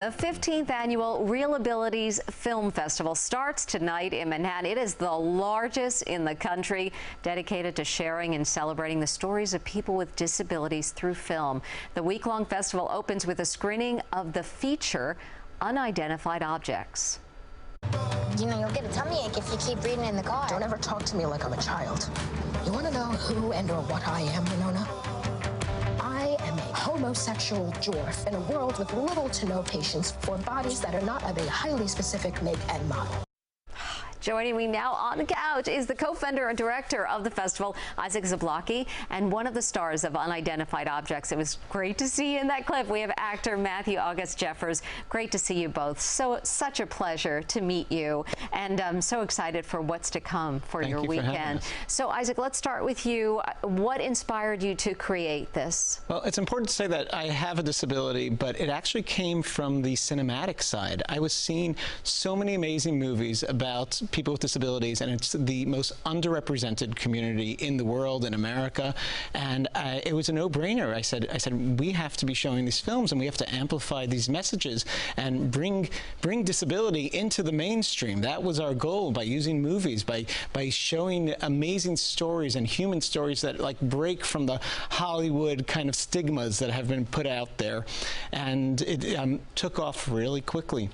The 15th annual Reelabilities Film Festival starts tonight in Manhattan. It is the largest in the country, dedicated to sharing and celebrating the stories of people with disabilities through film. The week-long festival opens with a screening of the feature Unidentified Objects. You know, you'll get a tummy ache if you keep reading in the car. Don't ever talk to me like I'm a child. You want to know who and or what I am, Winona? I am a homosexual dwarf in a world with little to no patience for bodies that are not of a highly specific make and model. Joining me now on the couch is the co-founder and director of the festival, Isaac Zablocki, and one of the stars of Unidentified Objects. It was great to see you in that clip. We have actor Matthew August Jeffers. Great to see you both. Such a pleasure to meet you, and I'm so excited for what's to come for your weekend. So, Isaac, let's start with you. What inspired you to create this? Well, it's important to say that I have a disability, but it actually came from the cinematic side. I was seeing so many amazing movies about people with disabilities, and it's the most underrepresented community in the world, in America, and it was a no-brainer. I said we have to be showing these films, and we have to amplify these messages and bring disability into the mainstream. That was our goal, by using movies, by showing amazing stories and human stories that like break from the Hollywood kind of stigmas that have been put out there, and it took off really quickly.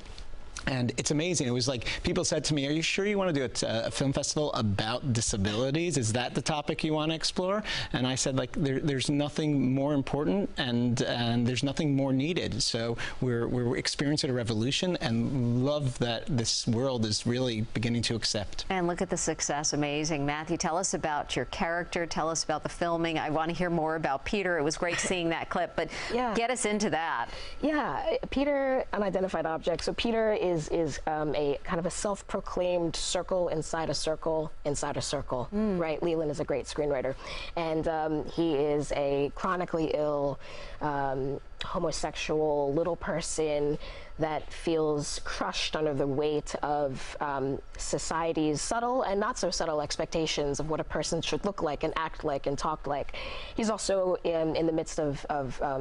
And it's amazing. It was like people said to me, "Are you sure you want to do a film festival about disabilities? Is that the topic you want to explore?" And I said, like, there's nothing more important, and there's nothing more needed. So we're experiencing a revolution, and love that this world is really beginning to accept. And look at the success. Amazing. Matthew, tell us about your character. Tell us about the filming. I want to hear more about Peter. It was great seeing that clip, but get us into that. Yeah, Peter, Unidentified Object. So Peter is a kind of a self-proclaimed circle inside a circle inside a circle, right? Leland is a great screenwriter, and he is a chronically ill homosexual little person that feels crushed under the weight of society's subtle and not so subtle expectations of what a person should look like and act like and talk like. He's also in the midst of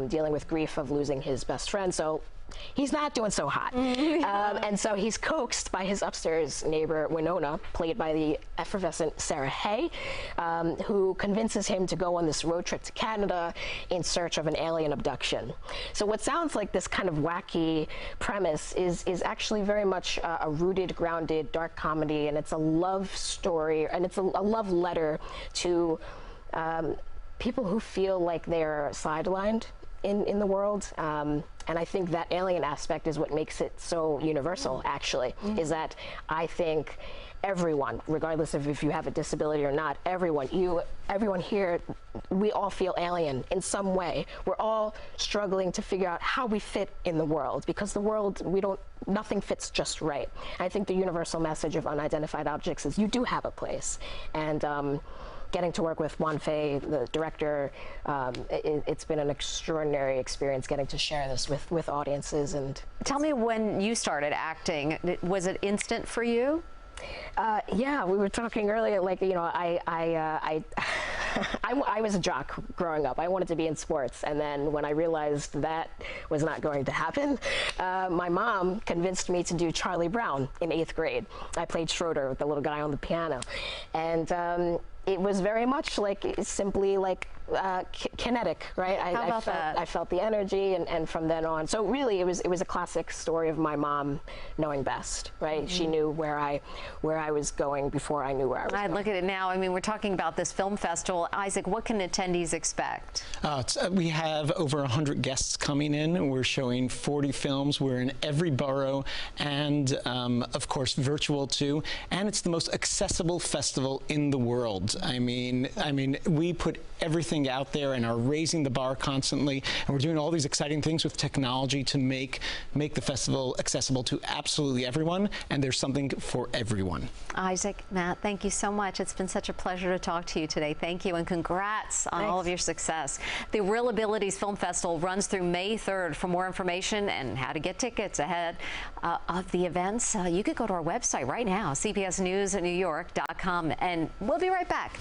dealing with grief of losing his best friend, so he's not doing so hot. And so he's coaxed by his upstairs neighbor, Winona, played by the effervescent Sarah Hay, who convinces him to go on this road trip to Canada in search of an alien abduction. So what sounds like this kind of wacky premise is actually very much a rooted, grounded, dark comedy, and it's a love story, and it's a love letter to people who feel like they're sidelined in the world. And I think that alien aspect is what makes it so universal, actually, is that I think everyone, regardless of if you have a disability or not, everyone here, we all feel alien in some way. We're all struggling to figure out how we fit in the world, because the world, nothing fits just right. I think the universal message of Unidentified Objects is you do have a place. And getting to work with Juan Fei, the director, it's been an extraordinary experience getting to share this with audiences. And tell me, when you started acting, was it instant for you? Yeah, we were talking earlier, like, you know, I was a jock growing up. I wanted to be in sports, and then when I realized that was not going to happen, my mom convinced me to do Charlie Brown in 8th grade. I played Schroeder, the little guy on the piano, and it was very much like simply like kinetic, right? I felt the energy, and from then on. So really, it was a classic story of my mom knowing best, right? She knew where I was going before I knew where I was going. Look at it now. I mean, we're talking about this film festival. Isaac, what can attendees expect? We have over 100 guests coming in. We're showing 40 films. We're in every borough, and of course, virtual too. And it's the most accessible festival in the world. I mean, we put everything out there and are raising the bar constantly, and we're doing all these exciting things with technology to make the festival accessible to absolutely everyone, and there's something for everyone. Isaac, Matt, thank you so much. It's been such a pleasure to talk to you today. Thank you, and congrats on all of your success. The Reelabilities Film Festival runs through May 3rd. For more information and how to get tickets ahead of the events, you could go to our website right now, cbsnewsnewyork.com, and we'll be right back.